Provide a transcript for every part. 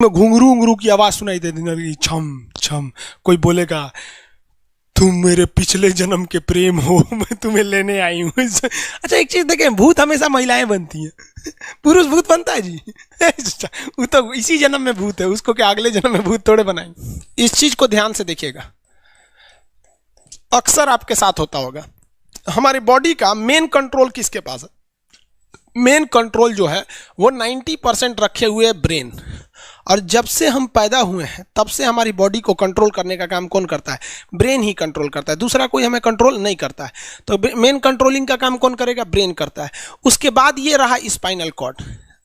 में घुंघरू घुंघरू की आवाज सुनाई दे देगी, छम छम। कोई बोलेगा तुम मेरे पिछले जन्म के प्रेम हो, मैं तुम्हें लेने आई हूँ। अच्छा एक चीज देखें, भूत हमेशा महिलाएं बनती हैं, पुरुष भूत बनता है जी? वो तो इसी जन्म में भूत है, उसको क्या अगले जन्म में भूत थोड़े बनाएंगे। इस चीज को ध्यान से देखिएगा, अक्सर आपके साथ होता होगा। हमारी बॉडी का मेन कंट्रोल किसके पास है? मेन कंट्रोल जो है वो 90% रखे हुए ब्रेन। और जब से हम पैदा हुए हैं तब से हमारी बॉडी को कंट्रोल करने का काम कौन करता है? ब्रेन ही कंट्रोल करता है, दूसरा कोई हमें कंट्रोल नहीं करता है। तो मेन कंट्रोलिंग का काम कौन करेगा? ब्रेन करता है। उसके बाद ये रहा स्पाइनल कॉर्ड।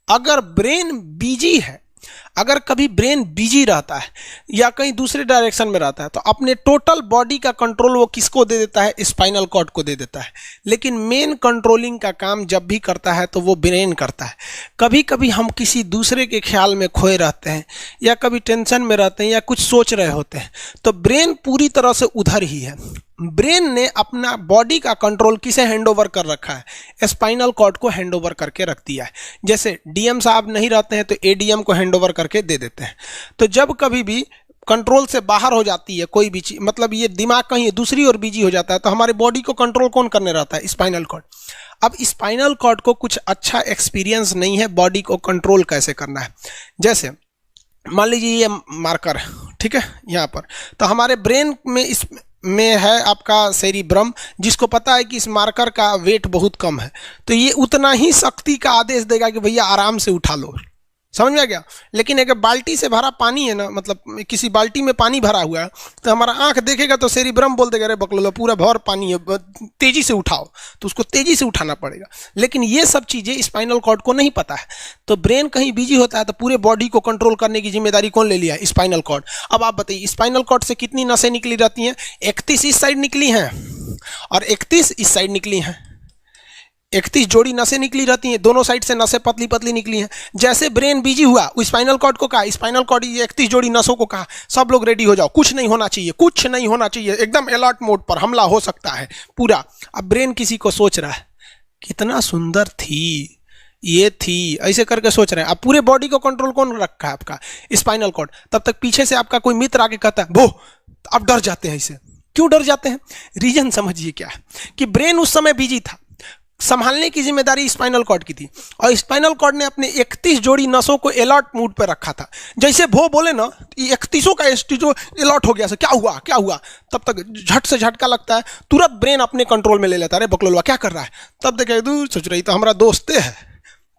अगर ब्रेन बिजी है, अगर कभी ब्रेन बिजी रहता है या कहीं दूसरे डायरेक्शन में रहता है, तो अपने टोटल बॉडी का कंट्रोल वो किसको दे देता है? स्पाइनल कॉर्ड को दे देता है। लेकिन मेन कंट्रोलिंग का काम जब भी करता है तो वो ब्रेन करता है। कभी कभी हम किसी दूसरे के ख्याल में खोए रहते हैं या कभी टेंशन में रहते हैं या कुछ सोच रहे होते हैं, तो ब्रेन पूरी तरह से उधर ही है। ब्रेन ने अपना बॉडी का कंट्रोल किसे हैंडओवर कर रखा है? स्पाइनल कॉर्ड को हैंडओवर करके रख दिया है। जैसे डीएम साहब नहीं रहते हैं तो एडीएम को हैंडओवर करके दे देते हैं। तो जब कभी भी कंट्रोल से बाहर हो जाती है कोई भी चीज, मतलब ये दिमाग कहीं दूसरी ओर बिजी हो जाता है, तो हमारे बॉडी को कंट्रोल कौन करने रहता है? Spinal cord. अब स्पाइनल कॉर्ड को कुछ अच्छा एक्सपीरियंस नहीं है बॉडी को कंट्रोल कैसे करना है। जैसे मान लीजिए ये मार्कर, ठीक है, यहाँ पर, तो हमारे ब्रेन में इस में है आपका सेरिब्रम, जिसको पता है कि इस मार्कर का वेट बहुत कम है, तो ये उतना ही शक्ति का आदेश देगा कि भैया आराम से उठा लो। समझ में आ गया? लेकिन अगर बाल्टी से भरा पानी है ना, मतलब किसी बाल्टी में पानी भरा हुआ है, तो हमारा आंख देखेगा तो सेरिब्रम बोल देगा अरे बकलोला पूरा भर पानी है, तेजी से उठाओ, तो उसको तेजी से उठाना पड़ेगा। लेकिन ये सब चीजें स्पाइनल कॉर्ड को नहीं पता है, तो ब्रेन कहीं बिजी होता है तो पूरे बॉडी को कंट्रोल करने की जिम्मेदारी कौन ले लिया है? Spinal cord. अब आप बताइए स्पाइनल कॉर्ड से कितनी नसें निकली रहती हैं? 31 इस साइड निकली हैं और 31 इस साइड निकली हैं। 31 जोड़ी नसें निकली रहती हैं, दोनों साइड से नसें पतली पतली निकली हैं। जैसे ब्रेन बिजी हुआ, स्पाइनल कॉर्ड को कहा, स्पाइनल कॉर्ड 31 जोड़ी नसों को कहा सब लोग रेडी हो जाओ, कुछ नहीं होना चाहिए, कुछ नहीं होना चाहिए, एकदम अलर्ट मोड पर, हमला हो सकता है पूरा। अब ब्रेन किसी को सोच रहा है कितना सुंदर थी ये थी, ऐसे करके सोच रहे हैं। अब पूरे बॉडी को कंट्रोल कौन रखा है? आपका स्पाइनल कॉर्ड। तब तक पीछे से आपका कोई मित्र आके कहता है वो, अब डर जाते हैं। इसे क्यों डर जाते हैं? रीजन समझिए क्या है कि ब्रेन उस समय बिजी था, संभालने की जिम्मेदारी स्पाइनल कॉर्ड की थी, और स्पाइनल कॉर्ड ने अपने 31 जोड़ी नसों को अलर्ट मूड पर रखा था। जैसे वो बोले ना 31 का जो अलर्ट हो गया, क्या हुआ क्या हुआ, तब तक झट से झटका लगता है, तुरंत ब्रेन अपने कंट्रोल में ले लेता है, अरे बकलोलवा क्या कर रहा है। तब देखे दूर सोच रही तो हमारा दोस्त है।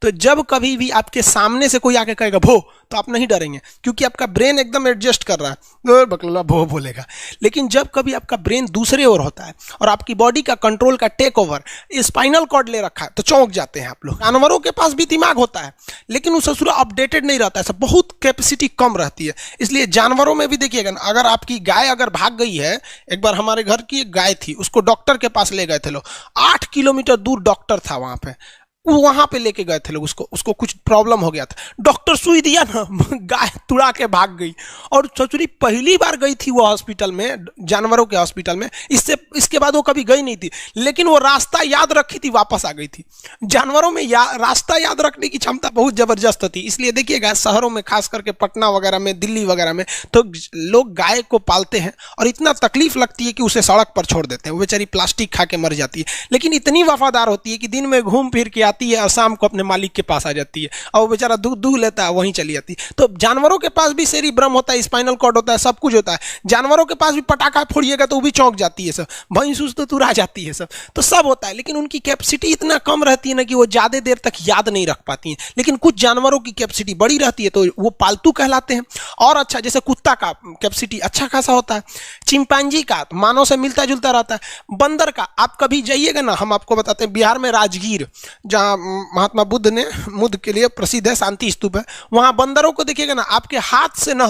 तो जब कभी भी आपके सामने से कोई आके कहेगा भो, तो आप नहीं डरेंगे, क्योंकि आपका ब्रेन एकदम एडजस्ट कर रहा है, बकलोला भो बोलेगा। लेकिन जब कभी आपका ब्रेन दूसरे ओर होता है और आपकी बॉडी का कंट्रोल का टेक ओवर स्पाइनल कॉर्ड ले रखा है, तो चौंक जाते हैं आप लोग। जानवरों के पास भी दिमाग होता है, लेकिन वो ससुरा अपडेटेड नहीं रहता है, सब बहुत कैपेसिटी कम रहती है। इसलिए जानवरों में भी देखिएगा ना, अगर आपकी गाय अगर भाग गई है, एक बार हमारे घर की एक गाय थी, उसको डॉक्टर के पास ले गए थे लोग, 8 किलोमीटर दूर डॉक्टर था वहां पे लेके गए थे लोग, उसको कुछ प्रॉब्लम हो गया था, डॉक्टर सुई दिया ना, गाय तुड़ा के भाग गई। और ससुरी पहली बार गई थी वो हॉस्पिटल में, जानवरों के हॉस्पिटल में, इसके बाद वो कभी गई नहीं थी, लेकिन वो रास्ता याद रखी थी, वापस आ गई थी। जानवरों में रास्ता याद रखने की क्षमता बहुत जबरदस्त थी। इसलिए देखिएगा शहरों में, खास करके पटना वगैरह में, दिल्ली वगैरह में, तो लोग गाय को पालते हैं और इतना तकलीफ लगती है कि उसे सड़क पर छोड़ देते हैं, वो बेचारी प्लास्टिक खा के मर जाती है, लेकिन इतनी वफादार होती है कि दिन में घूम फिर के आती है और शाम को अपने मालिक के पास आ जाती है, और वो बेचारा दूध दूह लेता है, वहीं चली जाती है। तो जानवरों के पास भी सेरिब्रम होता है, स्पाइनल कॉर्ड होता है, सब कुछ होता है। जानवरों के पास भी पटाखा फोड़िएगा तो वो भी चौंक जाती है सब, भैंस तो तुरा जाती है सब, तो सब होता है। लेकिन उनकी कैपेसिटी इतना कम रहती है ना कि वो ज्यादा देर तक याद नहीं रख पाती हैं। लेकिन कुछ जानवरों की कैपेसिटी बड़ी रहती है, तो वो पालतू कहलाते हैं। और अच्छा, जैसे कुत्ता का कैपेसिटी अच्छा खासा होता है, चिंपांजी का मानव से मिलता जुलता रहता है, बंदर का आप कभी जाइएगा ना, हम आपको बताते हैं, बिहार में राजगीर, जहाँ महात्मा बुद्ध के लिए प्रसिद्ध है, शांति स्तूप है, वहां बंदरों को देखिएगा ना, आपके हाथ से ना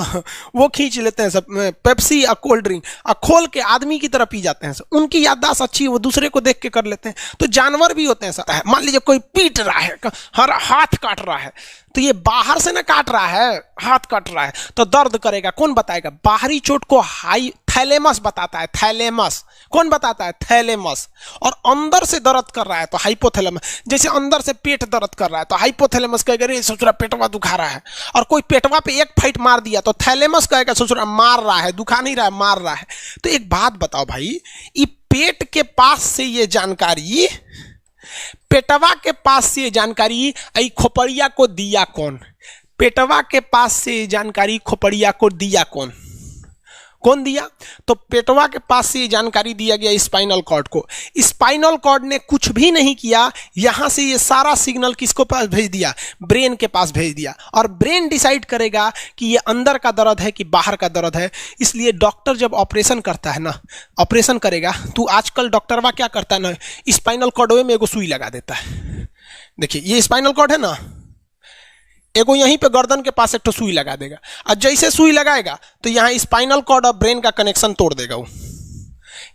वो खींच लेते हैं सब पेप्सी या कोल्ड ड्रिंक, और खोल के आदमी की तरह पी जाते हैं सब। उनकी याददाश्त अच्छी है, वो दूसरे को देख के कर लेते हैं। तो जानवर भी होते हैं सब। मान लीजिए कोई पीट रहा है, हर हाथ काट रहा है, तो ये बाहर से ना काट रहा है, हाथ काट रहा है तो दर्द करेगा, कौन बताएगा? बाहरी चोट को थैलेमस बताता है, थैलेमस। कौन बताता है? थैलेमस। और अंदर से दर्द कर रहा है तो हाइपोथैलेमस। जैसे अंदर से पेट दर्द कर रहा है तो हाइपोथैलेमस कहेगा रे ससुरा पेटवा दुखा रहा है। और कोई पेटवा पे एक फाइट मार दिया तो थैलेमस कहेगा ससुरा मार रहा है, दुखा नहीं रहा है, मार रहा है। तो एक बात बताओ भाई, ये पेट के पास से ये जानकारी, पेटवा के पास से जानकारी खोपड़िया को दिया कौन? पेटवा के पास से जानकारी खोपड़िया को दिया कौन? कौन दिया? तो पेटवा के पास से जानकारी दिया गया स्पाइनल कॉर्ड को। स्पाइनल कॉर्ड ने कुछ भी नहीं किया, यहां से ये सारा सिग्नल किसको पास भेज दिया? ब्रेन के पास भेज दिया। और ब्रेन डिसाइड करेगा कि ये अंदर का दर्द है कि बाहर का दर्द है। इसलिए डॉक्टर जब ऑपरेशन करता है ना, ऑपरेशन करेगा तो आजकल डॉक्टरवा क्या करता है ना, स्पाइनल कॉर्ड में एगो सुई लगा देता है। देखिए ये स्पाइनल कॉर्ड है ना, एगो यहीं पे गर्दन के पास एक तो सुई लगा देगा। और जैसे सुई लगाएगा तो यहाँ स्पाइनल कॉर्ड और ब्रेन का कनेक्शन तोड़ देगा। वो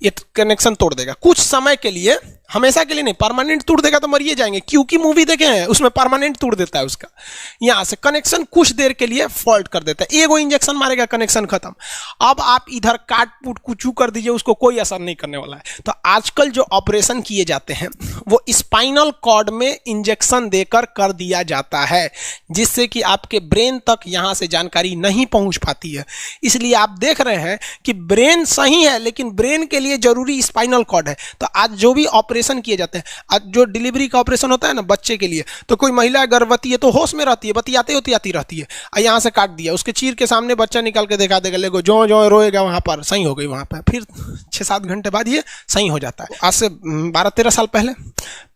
ये कनेक्शन तोड़ देगा कुछ समय के लिए, हमेशा के लिए नहीं। परमानेंट तोड़ देगा तो मरिए जाएंगे, क्योंकि मूवी देखे हैं उसमें परमानेंट तोड़ देता है उसका। यहां से कनेक्शन कुछ देर के लिए फॉल्ट कर देता है, एगो इंजेक्शन मारेगा, कनेक्शन खत्म। अब आप इधर काट पुट कुचू कर दीजिए, उसको कोई असर नहीं करने वाला है। तो आजकल जो ऑपरेशन किए जाते हैं वो स्पाइनल कॉर्ड में इंजेक्शन देकर कर दिया जाता है, जिससे कि आपके ब्रेन तक यहां से जानकारी नहीं पहुंच पाती है। इसलिए आप देख रहे हैं कि ब्रेन सही है लेकिन ब्रेन के लिए जरूरी स्पाइनल कॉर्ड है। तो आज जो भी ऑपरेशन किए जाते हैं, आज जो डिलीवरी का ऑपरेशन होता है ना बच्चे के लिए, तो कोई महिला गर्भवती है तो होश में रहती है, बतियाते होती आती रहती है, यहां से काट दिया, उसके चीर के सामने बच्चा निकाल के दिखा देगा, लेगो जो जो रोएगा वहां पर सही हो गई, वहां पर फिर 6-7 घंटे बाद ये सही हो जाता है। आज से 12-13 साल पहले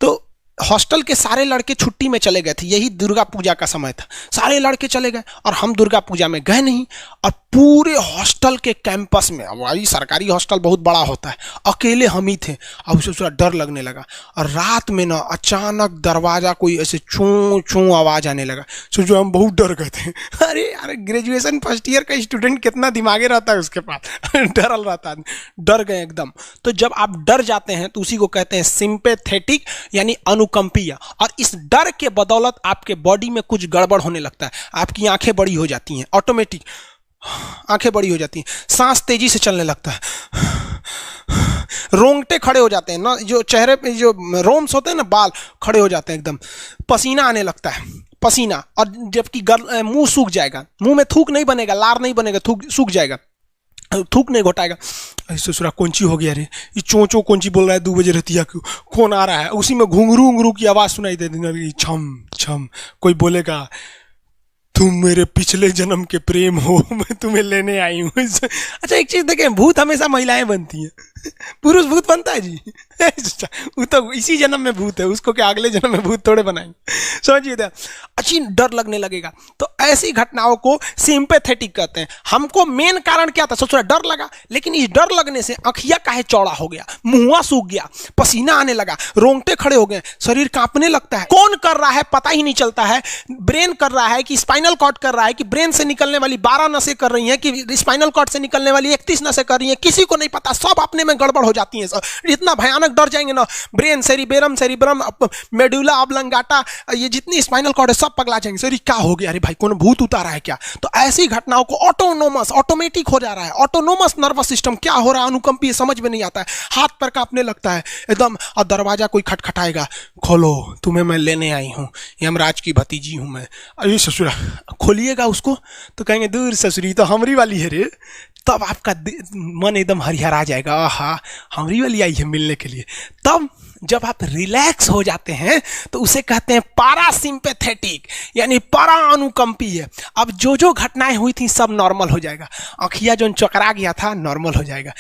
तो हॉस्टल के सारे लड़के छुट्टी में चले गए थे, यही दुर्गा पूजा का समय था, सारे लड़के चले गए और हम दुर्गा पूजा में गए नहीं। और पूरे हॉस्टल के कैंपस में, अब वही सरकारी हॉस्टल बहुत बड़ा होता है, अकेले हम ही थे। अब उसे थोड़ा डर लगने लगा और रात में ना अचानक दरवाजा कोई ऐसे चूं चूं आवाज आने लगा। सोचो हम बहुत डर गए थे। अरे यार ग्रेजुएशन फर्स्ट ईयर का स्टूडेंट कितना दिमागे रहता है उसके पास, डरल रहता है, डर गए एकदम। तो जब आप डर जाते हैं तो उसी को कहते हैं सिंपैथेटिक यानी अनुकंपीय। और इस डर के बदौलत आपके बॉडी में कुछ गड़बड़ होने लगता है, आपकी आंखें बड़ी हो जाती हैं, ऑटोमेटिक आंखें बड़ी हो जाती हैं, सांस तेजी से चलने लगता है, रोंगटे खड़े हो जाते हैं ना, जो चेहरे पे जो रोम्स होते हैं ना, बाल खड़े हो जाते हैं एकदम, पसीना आने लगता है, पसीना। और जबकि मुंह सूख जाएगा, मुंह में थूक नहीं बनेगा, लार नहीं बनेगा, सूख जाएगा, थूक नहीं घोटाएगा। ससुरा कौनची हो गया रे, ये चोंचो कौनची बोल रहा है 2 बजे रहती है, कौन आ रहा है? उसी में घुंघरू उंगरू की आवाज सुनाई दे देगी, छम छम। कोई बोलेगा तुम मेरे पिछले जन्म के प्रेम हो, मैं तुम्हें लेने आई हूँ। अच्छा एक चीज देखें, भूत हमेशा महिलाएं बनती हैं, पुरुष भूत बनता है जी? वो तो इसी जन्म में भूत है, उसको क्या अगले जन्म में भूत थोड़े बनाएंगे? समझिए, अच्छी डर लगने लगेगा। तो ऐसी घटनाओं को सिंपैथेटिक कहते हैं। हमको मेन कारण क्या था? सोच रहा डर लगा, लेकिन इस डर लगने से आंखिया काहे चौड़ा हो गया, मुंह सूख गया, पसीना आने लगा, रोंगटे खड़े हो गए, शरीर कांपने लगता है। कौन कर रहा है पता ही नहीं चलता है। ब्रेन कर रहा है कि स्पाइनल कॉर्ड कर रहा है कि ब्रेन से निकलने वाली 12 नसें कर रही हैं कि स्पाइनल कॉर्ड से निकलने वाली 31 नसें कर रही हैं, किसी को नहीं पता, सब अपने में गड़बड़ हो जाती हैं। इतना भयानक डर जाएंगे ना, ब्रेन, सेरिब्रम, मेडुला ऑब्लंगाटा, ये जितनी स्पाइनल कॉर्ड है सब पगला जाएंगे। सर क्या हो गया? अरे भाई कौन भूत उतारा है क्या? तो ऐसी घटनाओं को ऑटोनोमस, ऑटोमेटिक हो जा रहा है, ऑटोनोमस नर्वस सिस्टम क्या हो रहा है, अनुकंपीय, समझ में नहीं आता है, हाथ पर कांपने लगता है एकदम। और दरवाजा कोई खटखटाएगा, खोलो तुम्हें मैं लेने आई हूँ, यमराज की भतीजी हूँ मैं। अरे ससुरा, खोलिएगा उसको तो कहेंगे दूर ससुरी तो हमरी वाली है रे। तब आपका मन एकदम हरिहरा जाएगा, आहा हमरी वाली आई है मिलने के लिए। तब जब आप रिलैक्स हो जाते हैं तो उसे कहते हैं पारासिम्पैथेटिक यानी परा अनुकंपीय। अब जो जो घटनाएं हुई थी सब नॉर्मल हो जाएगा। आँखिया जो चकरा गया था नॉर्मल हो जाएगा,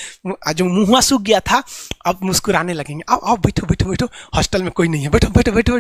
जो मुँह सूख गया था अब मुस्कुराने लगेंगे। अब बैठो बैठो बैठो, हॉस्टल में कोई नहीं है, बैठो बैठो बैठो बैठो।